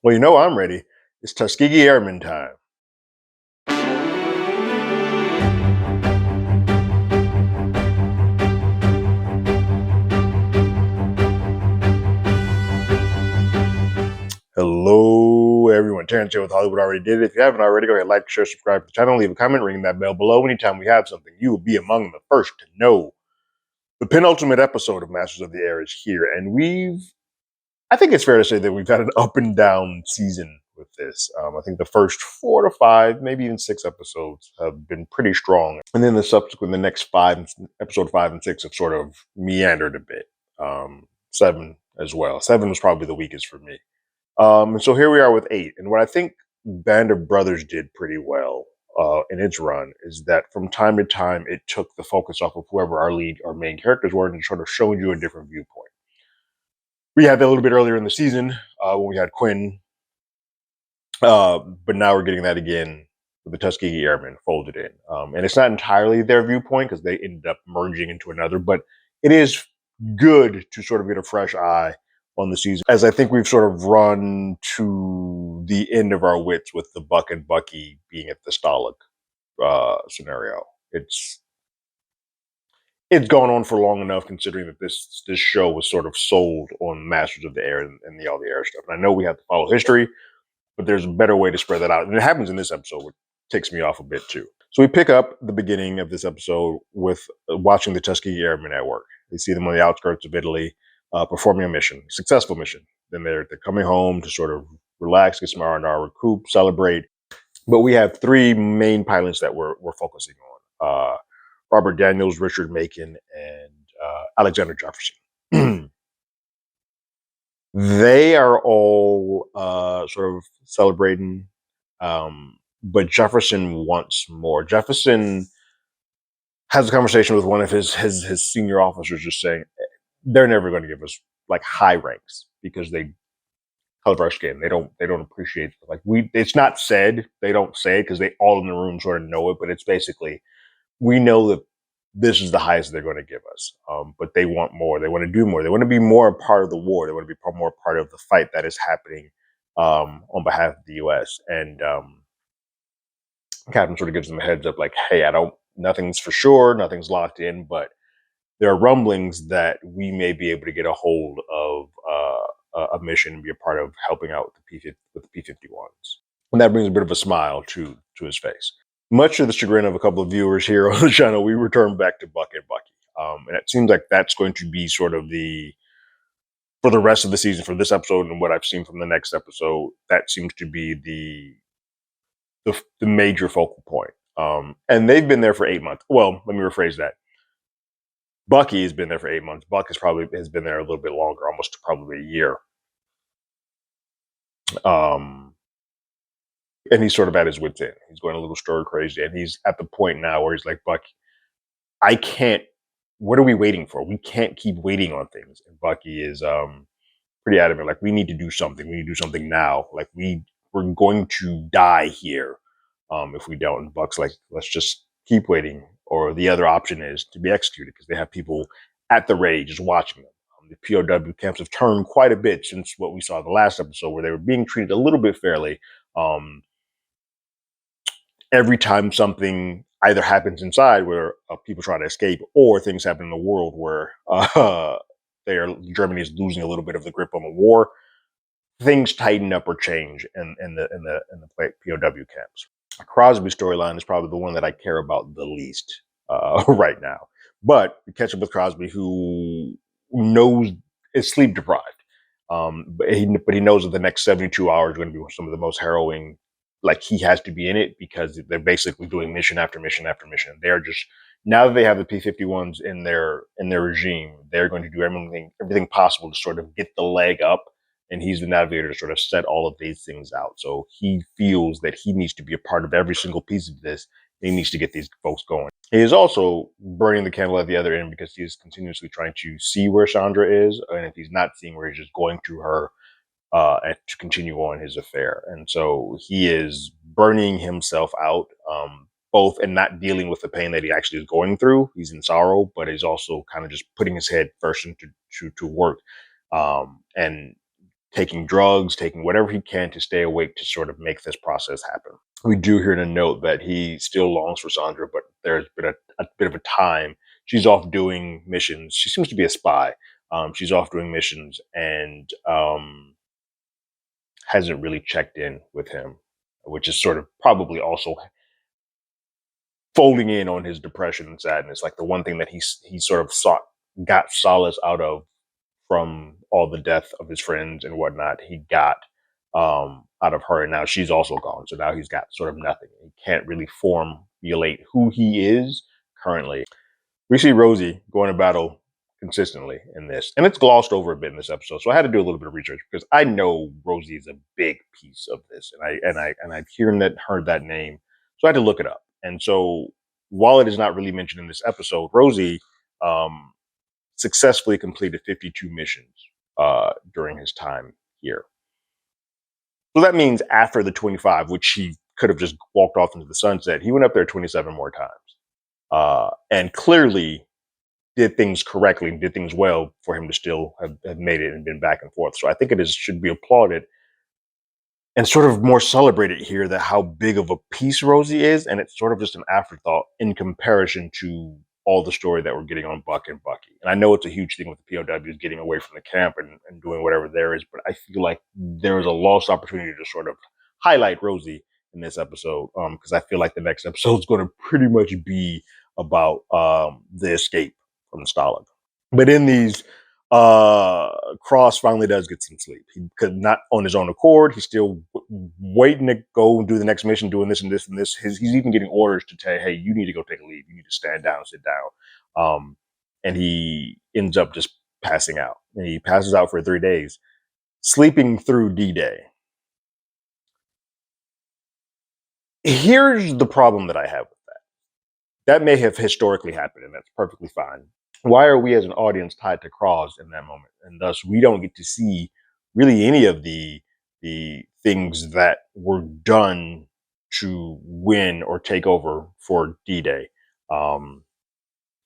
Well, you know I'm ready. It's Tuskegee Airmen time. Hello, everyone. Terrence here with Hollywood Already Did It. If you haven't already, go ahead, like, share, subscribe to the channel, leave a comment, ring that bell below. Anytime we have something, you will be among the first to know. The penultimate episode of Masters of the Air is here, and I think it's fair to say that we've had an up and down season with this. I think the first 4 to 5, maybe even 6 episodes have been pretty strong. And then the next episode 5 and 6 have sort of meandered a bit. 7 as well. 7 was probably the weakest for me. And so here we are with 8. And what I think Band of Brothers did pretty well in its run is that from time to time, it took the focus off of whoever our main characters were and sort of showed you a different viewpoint. We had that a little bit earlier in the season when we had Quinn, but now we're getting that again with the Tuskegee Airmen folded in. And it's not entirely their viewpoint because they ended up merging into another, but it is good to sort of get a fresh eye on the season, as I think we've sort of run to the end of our wits with the Buck and Bucky being at the Stalag scenario. It's gone on for long enough, considering that this show was sort of sold on Masters of the Air and all the air stuff. And I know we have to follow history, but there's a better way to spread that out. And it happens in this episode, which takes me off a bit too. So we pick up the beginning of this episode with watching the Tuskegee Airmen at work. They see them on the outskirts of Italy, performing a mission, successful mission. Then they're coming home to sort of relax, get some R&R, recoup, celebrate. But we have 3 main pilots that we're focusing on. Robert Daniels, Richard Macon, and Alexander Jefferson. They are all sort of celebrating, but Jefferson wants more. Jefferson has a conversation with one of his senior officers, just saying they're never going to give us like high ranks because they color our skin. They don't appreciate it's not said. They don't say it because they all in the room sort of know it, but it's basically we know that this is the highest they're going to give us. But they want more. They want to do more. They want to be more a part of the war. They want to be more part of the fight that is happening on behalf of the U.S. And Captain sort of gives them a heads up, like, hey, nothing's for sure, nothing's locked in, but there are rumblings that we may be able to get a hold of a mission and be a part of helping out with the P-51s. And that brings a bit of a smile to his face. Much to the chagrin of a couple of viewers here on the channel, we return back to Buck and Bucky. And it seems like that's going to be sort of for the rest of the season, for this episode and what I've seen from the next episode, that seems to be the major focal point. And they've been there for 8 months. Well, let me rephrase that. Bucky has been there for 8 months. Buck has been there a little bit longer, almost probably a year. And he's sort of at his wit's end. He's going a little stir crazy, and he's at the point now where he's like, Buck, I can't. What are we waiting for? We can't keep waiting on things. And Bucky is pretty adamant, like, we need to do something. We need to do something now. Like, we're going to die here if we don't. And Buck's like, let's just keep waiting. Or the other option is to be executed, because they have people at the ready just watching them. The POW camps have turned quite a bit since what we saw in the last episode, where they were being treated a little bit fairly. Every time something either happens inside where people try to escape, or things happen in the world where Germany is losing a little bit of the grip on the war, things tighten up or change in the POW camps. Crosby's storyline is probably the one that I care about the least right now. But we catch up with Crosby, who is sleep deprived, but he knows that the next 72 hours are going to be some of the most harrowing. Like, he has to be in it because they're basically doing mission after mission after mission. They're just, now that they have the P-51s in their regime, they're going to do everything possible to sort of get the leg up. And he's the navigator to sort of set all of these things out. So he feels that he needs to be a part of every single piece of this. He needs to get these folks going. He is also burning the candle at the other end because he is continuously trying to see where Chandra is. And if he's not seeing where, he's just going to her and to continue on his affair. And so he is burning himself out, both and not dealing with the pain that he actually is going through. He's in sorrow, but he's also kind of just putting his head first into to work. And taking drugs, taking whatever he can to stay awake to sort of make this process happen. We do hear in a note that he still longs for Sandra, but there's been a bit of a time. She's off doing missions. She seems to be a spy. She's off doing missions and hasn't really checked in with him, which is sort of probably also folding in on his depression and sadness. Like the one thing that he sort of got solace out of from all the death of his friends and whatnot, he got out of her, and now she's also gone. So now he's got sort of nothing. He can't really formulate who he is currently. We see Rosie going to battle consistently in this, and it's glossed over a bit in this episode. So I had to do a little bit of research because I know Rosie is a big piece of this, and I've heard that name, so I had to look it up. And so while it is not really mentioned in this episode, Rosie successfully completed 52 missions during his time here. So that means after the 25, which he could have just walked off into the sunset, he went up there 27 more times. And clearly did things correctly, did things well for him to still have made it and been back and forth. So I think should be applauded and sort of more celebrated here that how big of a piece Rosie is. And it's sort of just an afterthought in comparison to all the story that we're getting on Buck and Bucky. And I know it's a huge thing with the POWs getting away from the camp and doing whatever there is, but I feel like there is a lost opportunity to sort of highlight Rosie in this episode, because I feel like the next episode is going to pretty much be about the escape from the Stalag. But in these, Cross finally does get some sleep. He could not on his own accord. He's still waiting to go and do the next mission, doing this and this and this. He's even getting orders to say, "Hey, you need to go take a leave. You need to stand down, sit down." And he ends up just passing out. And he passes out for 3 days, sleeping through D-Day. Here's the problem that I have with that. That may have historically happened, and that's perfectly fine. Why are we as an audience tied to Cross in that moment? And thus we don't get to see really any of the things that were done to win or take over for D-Day.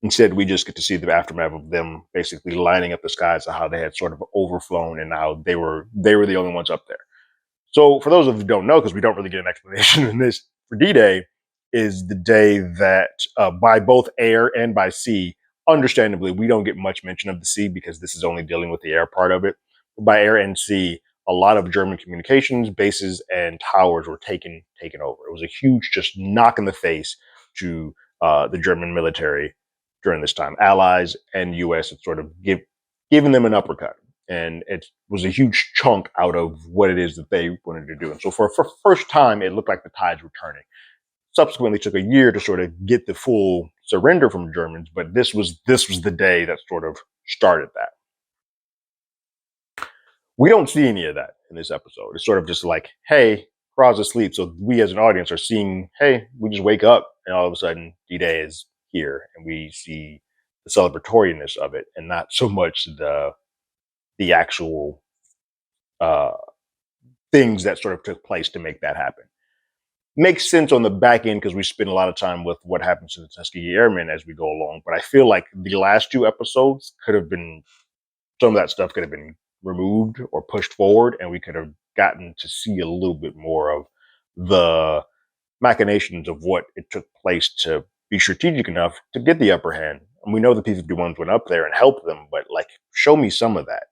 Instead, we just get to see the aftermath of them basically lining up the skies of how they had sort of overflown and how they were the only ones up there. So for those of you who don't know, because we don't really get an explanation in this, for D-Day is the day that by both air and by sea, understandably, we don't get much mention of the sea because this is only dealing with the air part of it. But by air and sea, a lot of German communications bases and towers were taken over. It was a huge just knock in the face to the German military during this time. Allies and U.S. had sort of given them an uppercut. And it was a huge chunk out of what it is that they wanted to do. And so for first time, it looked like the tides were turning. Subsequently took a year to sort of get the full surrender from the Germans, but this was the day that sort of started that. We don't see any of that in this episode. It's sort of just like, hey, Cross is asleep. So we as an audience are seeing, hey, we just wake up and all of a sudden D-Day is here. And we see the celebratoriness of it and not so much the actual things that sort of took place to make that happen. Makes sense on the back end because we spend a lot of time with what happens to the Tuskegee Airmen as we go along. But I feel like the last 2 episodes could have been, some of that stuff could have been removed or pushed forward, and we could have gotten to see a little bit more of the machinations of what it took place to be strategic enough to get the upper hand. And we know the P-51s went up there and helped them, but like, show me some of that.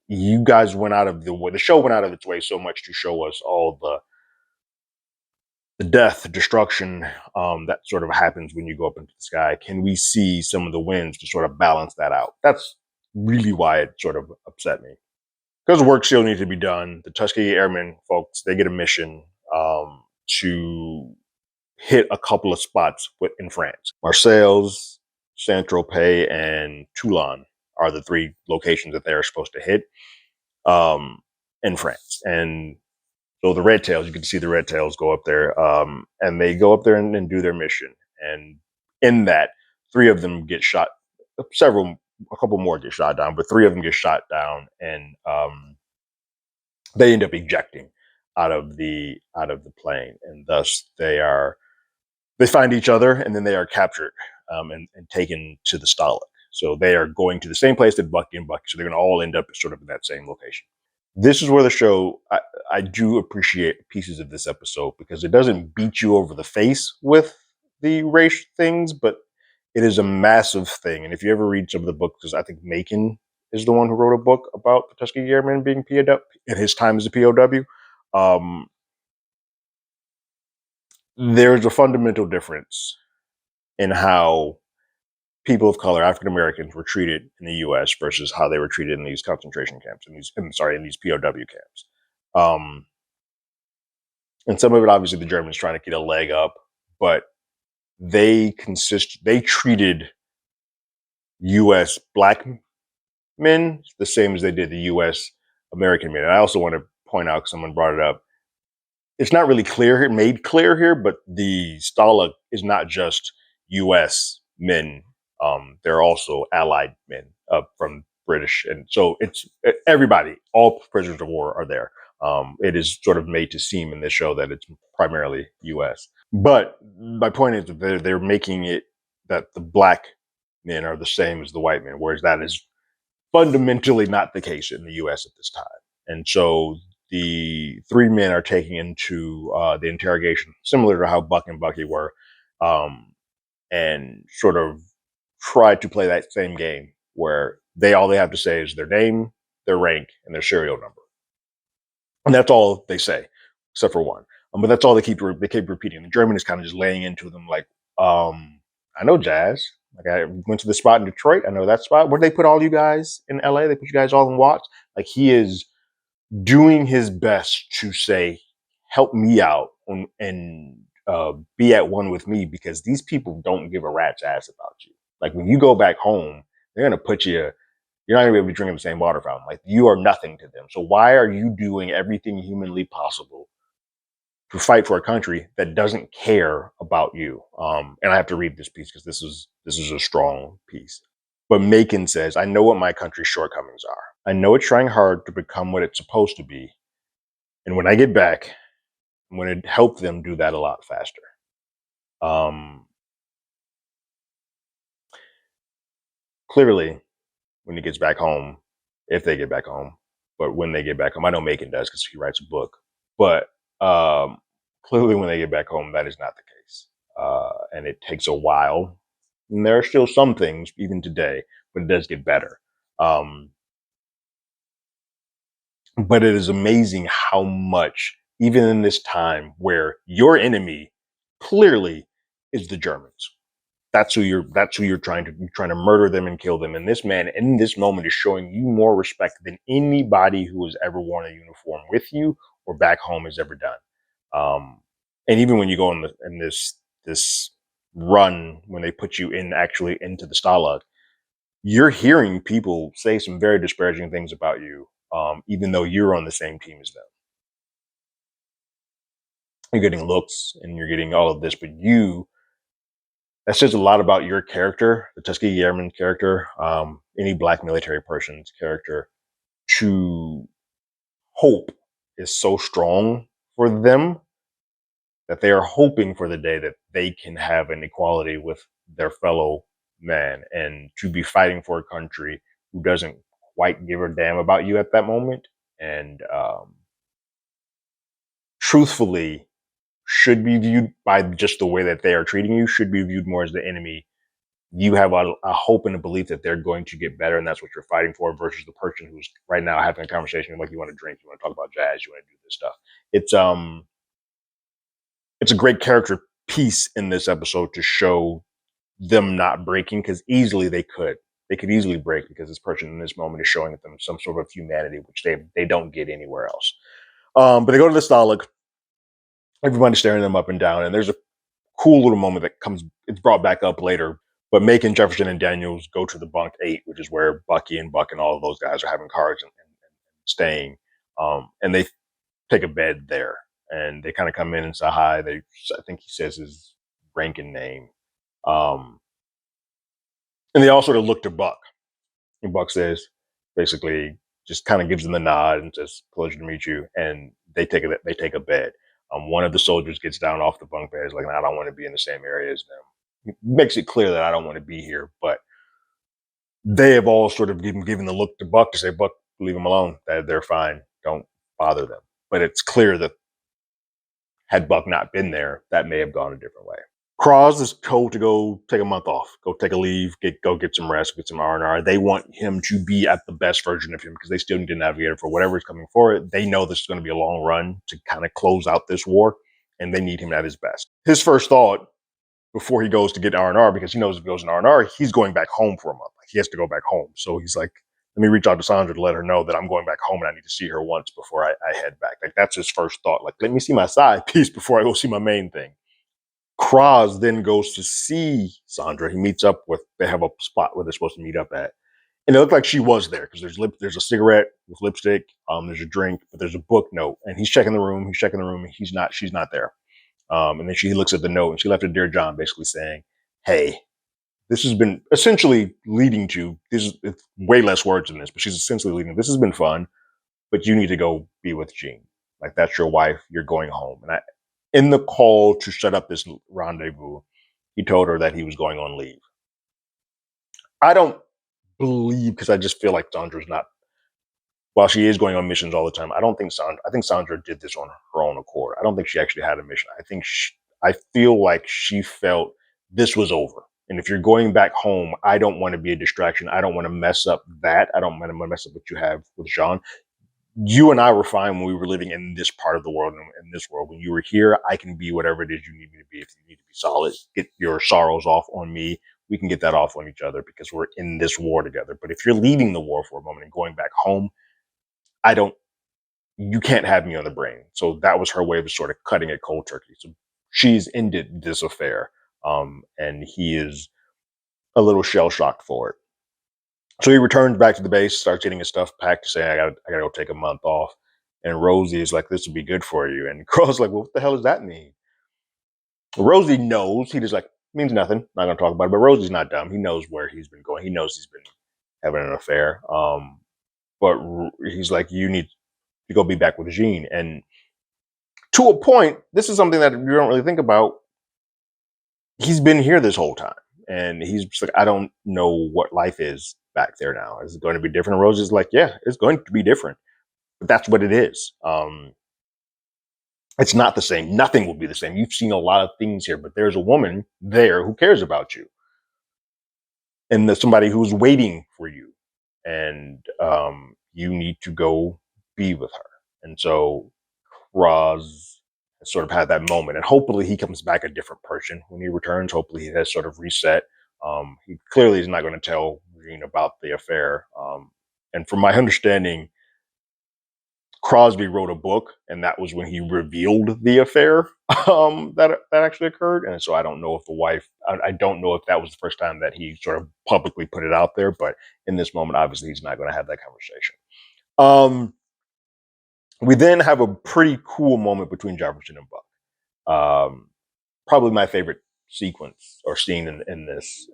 You guys went out of the show went out of its way so much to show us all the death, destruction that sort of happens when you go up into the sky. Can we see some of the wins to sort of balance that out? That's really why it sort of upset me. Because work still needs to be done. The Tuskegee Airmen folks, they get a mission to hit a couple of spots in France. Marseilles, Saint-Tropez, and Toulon are the 3 locations that they're supposed to hit in France. And so the Red Tails, you can see the Red Tails go up there, and they go up there and do their mission. And in that, 3 of them get shot. A couple more get shot down, but 3 of them get shot down, and they end up ejecting out of the plane, and thus they find each other, and then they are captured and taken to the Stalag. So they are going to the same place that Bucky and Bucky. So they're going to all end up sort of in that same location. This is where the show, I do appreciate pieces of this episode because it doesn't beat you over the face with the race things, but it is a massive thing. And if you ever read some of the books, because I think Macon is the one who wrote a book about the Tuskegee Airmen being POW in his time as a POW. Um, there's a fundamental difference in how people of color, African Americans, were treated in the U.S. versus how they were treated in these concentration camps, in these POW camps. Um, and some of it, obviously, the Germans trying to get a leg up, but they treated U.S. black men the same as they did the U.S. American men. And I also want to point out, someone brought it up, it's not really made clear here, but the Stalag is not just U.S. men. They're also Allied men from British, and so it's everybody. All prisoners of war are there. It is sort of made to seem in this show that it's primarily U.S. But my point is that they're making it that the black men are the same as the white men, whereas that is fundamentally not the case in the U.S. at this time. And so the three men are taken into the interrogation, similar to how Buck and Bucky were, and sort of try to play that same game where all they have to say is their name, their rank, and their serial number, and that's all they say, except for one. But that's all they keep repeating. The German is kind of just laying into them like, I know jazz. Like I went to the spot in Detroit. I know that spot. Where they put all you guys in LA? They put you guys all in Watts. Like he is doing his best to say, help me out and be at one with me, because these people don't give a rat's ass about you. Like when you go back home, they're going to put you, you're not going to be able to drink in the same water fountain. Like you are nothing to them. So why are you doing everything humanly possible to fight for a country that doesn't care about you? And I have to read this piece because this is a strong piece. But Macon says, I know what my country's shortcomings are. I know it's trying hard to become what it's supposed to be. And when I get back, I'm going to help them do that a lot faster. Clearly, when he gets back home, if they get back home, but when they get back home, I know Macon does because he writes a book. But clearly, when they get back home, that is not the case. And it takes a while. And there are still some things, even today, but it does get better. But it is amazing how much, even in this time where your enemy clearly is the Germans. That's who you're trying to murder them and kill them. And this man in this moment is showing you more respect than anybody who has ever worn a uniform with you or back home has ever done. And even when you go in this run, when they put you actually into the Stalag, you're hearing people say some very disparaging things about you, even though you're on the same team as them. You're getting looks and you're getting all of this, but that says a lot about your character, the Tuskegee Airman character, any black military person's character. To hope is so strong for them that they are hoping for the day that they can have an equality with their fellow man, and to be fighting for a country who doesn't quite give a damn about you at that moment. And truthfully, should be viewed by just the way that they are treating you, should be viewed more as the enemy. You have a hope and a belief that they're going to get better, and that's what you're fighting for, versus the person who's right now having a conversation like, you want to drink, you want to talk about jazz, you want to do this stuff. It's a great character piece in this episode to show them not breaking, because they could easily break, because this person in this moment is showing them some sort of humanity, which they don't get anywhere else. But they go to the Stalag, everybody's staring them up and down, and there's a cool little moment it's brought back up later. But Macon, Jefferson, and Daniels go to the bunk 8, which is where Bucky and Buck and all of those guys are having cards and staying. And they take a bed there, and they kind of come in and say hi. I think he says his rank and name. And they all sort of look to Buck. And Buck says, basically, just kind of gives them the nod and says, pleasure to meet you. And they take a bed. One of the soldiers gets down off the bunk bed. Is like, I don't want to be in the same area as them. It makes it clear that I don't want to be here, but they have all sort of given the look to Buck to say, Buck, leave them alone. They're fine. Don't bother them. But it's clear that had Buck not been there, that may have gone a different way. Cross is told to go take a month off, go take a leave, go get some rest, get some R&R. They want him to be at the best version of him because they still need to navigate it for whatever is coming forward. They know this is going to be a long run to kind of close out this war, and they need him at his best. His first thought before he goes to get R&R, because he knows if he goes in R&R, he's going back home for a month. Like, he has to go back home. So he's like, let me reach out to Sandra to let her know that I'm going back home and I need to see her once before I head back. Like, that's his first thought. Like, let me see my side piece before I go see my main thing. Kraz then goes to see Sandra. He meets up with, they have a spot where they're supposed to meet up at. And it looked like she was there because there's a cigarette with lipstick, there's a drink, but there's a book note. And he's checking the room, and she's not there. And then she looks at the note and she left it, Dear John, basically saying, hey, this has been essentially leading to, it's way less words than this, but she's essentially leading, this has been fun, but you need to go be with Jean. Like, that's your wife, you're going home. And in the call to set up this rendezvous, he told her that he was going on leave. I don't believe, because I just feel like Sandra's not, while she is going on missions all the time, I think Sandra did this on her own accord. I don't think she actually had a mission. I feel like she felt this was over. And if you're going back home, I don't want to be a distraction. I don't want to mess up that. I don't want to mess up what you have with Jean. You and I were fine when we were living in this part of the world, in this world. When you were here, I can be whatever it is you need me to be. If you need to be solid, get your sorrows off on me. We can get that off on each other because we're in this war together. But if you're leaving the war for a moment and going back home, you can't have me on the brain. So that was her way of sort of cutting it cold turkey. So she's ended this affair. And he is a little shell-shocked for it. So he returns back to the base, starts getting his stuff packed, saying, I gotta go take a month off. And Rosie is like, this would be good for you. And Carl's like, well, what the hell does that mean? Rosie knows. He just like, means nothing. Not gonna talk about it. But Rosie's not dumb. He knows where he's been going. He knows he's been having an affair. But he's like, you need to go be back with Jean. And to a point, this is something that you don't really think about. He's been here this whole time. And he's just like, I don't know what life is back there now. Is it going to be different? And Rosie's like, yeah, it's going to be different. But that's what it is. It's not the same. Nothing will be the same. You've seen a lot of things here, but there's a woman there who cares about you. And there's somebody who's waiting for you. And you need to go be with her. And so Roz has sort of had that moment. And hopefully he comes back a different person when he returns. Hopefully he has sort of reset. He clearly is not going to tell Jean about the affair. And from my understanding, Crosby wrote a book, and that was when he revealed the affair that actually occurred. And so I don't know if the wife, I don't know if that was the first time that he sort of publicly put it out there. But in this moment, obviously, he's not going to have that conversation. We then have a pretty cool moment between Jefferson and Buck. Probably my favorite sequence or scene in this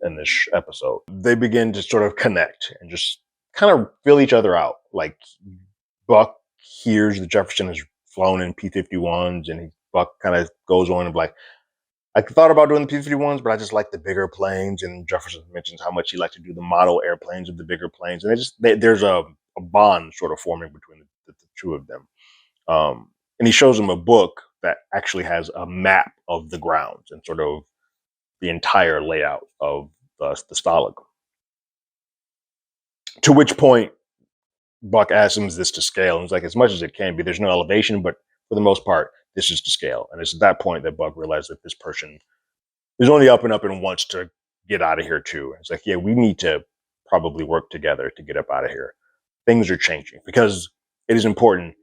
episode. They begin to sort of connect and just kind of fill each other out. Like, Buck hears that Jefferson has flown in P-51s, and Buck kind of goes on and like, I thought about doing the P-51s, but I just like the bigger planes. And Jefferson mentions how much he likes to do the model airplanes of the bigger planes. And there's a bond sort of forming between the two of them. And he shows him a book that actually has a map of the grounds and sort of the entire layout of the Stalag. To which point, Buck asks him, is this to scale? And he's like, as much as it can be. There's no elevation, but for the most part, this is to scale. And it's at that point that Buck realized that this person is only up and wants to get out of here too. And it's like, yeah, we need to probably work together to get up out of here. Things are changing because it is important.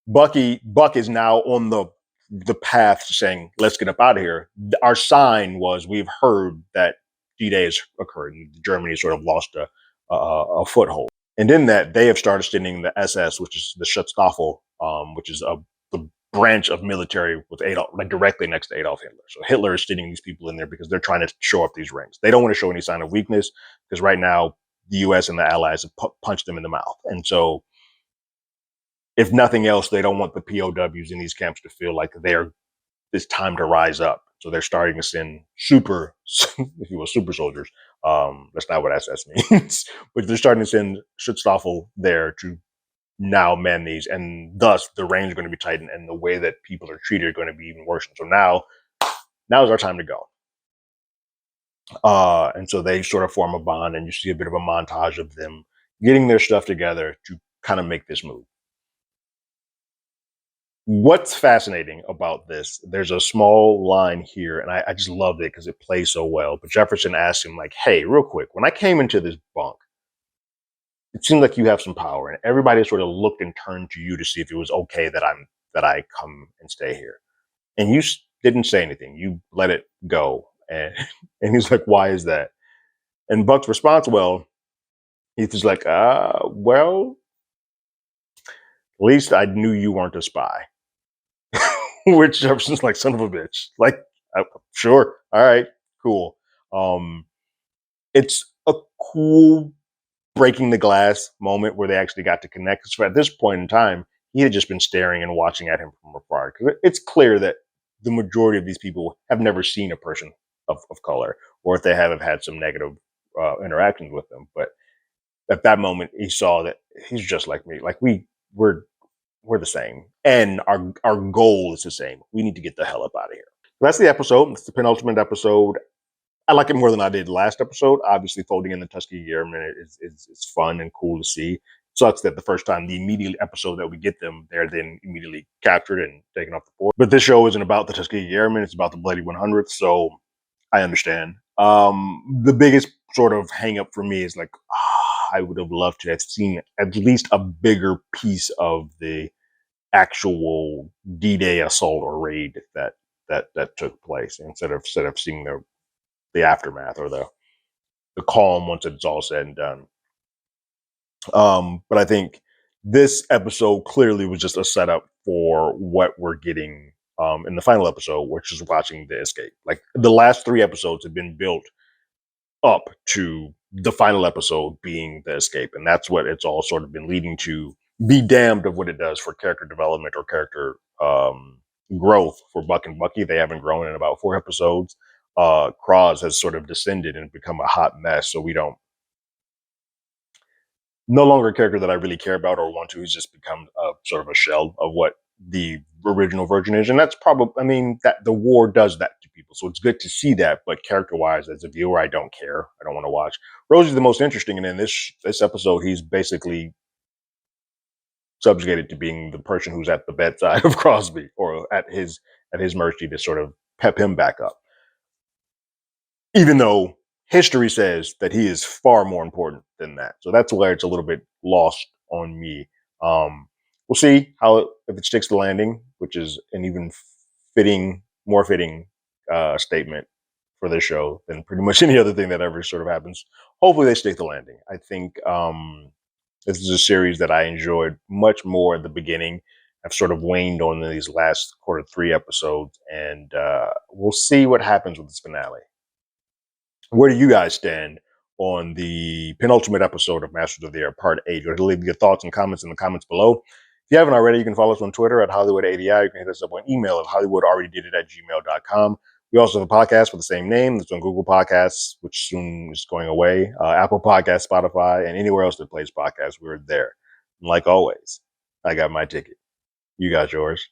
Buck is now on the path to saying, let's get up out of here. Our sign was, we've heard that D-Day has occurred and Germany sort of lost a foothold. And in that, they have started sending the SS, which is the Schutzstaffel, which is the branch of military with Adolf, like directly next to Adolf Hitler. So Hitler is sending these people in there because they're trying to show up these ranks. They don't want to show any sign of weakness because right now the U.S. and the Allies have punched them in the mouth. And so, if nothing else, they don't want the POWs in these camps to feel like it's time to rise up. So they're starting to send super soldiers. That's not what SS means, but they're starting to send Schutzstaffel there to now mend these, and thus the reins are going to be tightened, and the way that people are treated are going to be even worse. And so now is our time to go. And so they sort of form a bond, and you see a bit of a montage of them getting their stuff together to kind of make this move. What's fascinating about this, there's a small line here, and I just loved it because it plays so well. But Jefferson asks him, like, hey, real quick, when I came into this bunk, it seemed like you have some power, and everybody sort of looked and turned to you to see if it was okay that I come and stay here. And you didn't say anything. You let it go. And and he's like, why is that? And Buck's response, well, he's just like, well, at least I knew you weren't a spy. Which Jefferson's like, son of a bitch. Like, sure, all right, cool. Um, it's a cool breaking the glass moment where they actually got to connect. So at this point in time, he had just been staring and watching at him from afar. Because it's clear that the majority of these people have never seen a person of color, or if they have had some negative interactions with them. But at that moment, he saw that he's just like me. Like we're the same, and our goal is the same. We need to get the hell up out of here. That's the episode. It's the penultimate episode. I like it more than I did last episode. Obviously, folding in the Tuskegee Airmen is fun and cool to see. Sucks that the first time, the immediate episode that we get them, they're then immediately captured and taken off the board. But this show isn't about the Tuskegee Airmen. It's about the Bloody 100th. So I understand. The biggest sort of hang up for me is like, I would have loved to have seen at least a bigger piece of the actual D-Day assault or raid that took place instead of seeing the aftermath or the calm once it's all said and done. But I think this episode clearly was just a setup for what we're getting in the final episode, which is watching the escape. Like the last 3 episodes have been built up to the final episode being the escape, and that's what it's all sort of been leading to. Be damned of what it does for character development or character growth for Buck and Bucky. They haven't grown in about 4 episodes. Cross has sort of descended and become a hot mess, so we don't no longer a character that I really care about or want to. He's just become a sort of a shell of what the original version is, and that's probably. I mean, that the war does that to people, so it's good to see that. But character-wise, as a viewer, I don't care. I don't want to watch. Rosie's the most interesting, and in this episode, he's basically subjugated to being the person who's at the bedside of Crosby or at his mercy to sort of pep him back up, even though history says that he is far more important than that. So that's where it's a little bit lost on me. We'll see if it sticks to landing, which is an even more fitting statement for this show than pretty much any other thing that ever sort of happens. Hopefully they stick to landing. I think this is a series that I enjoyed much more at the beginning. I've sort of waned on these last 3 episodes, and we'll see what happens with this finale. Where do you guys stand on the penultimate episode of Masters of the Air Part 8? Go ahead and leave your thoughts and comments in the comments below. If you haven't already, you can follow us on Twitter at HollywoodADI. You can hit us up on email at HollywoodAlreadyDidIt@gmail.com. We also have a podcast with the same name that's on Google Podcasts, which soon is going away, Apple Podcasts, Spotify, and anywhere else that plays podcasts. We're there. And like always, I got my ticket. You got yours.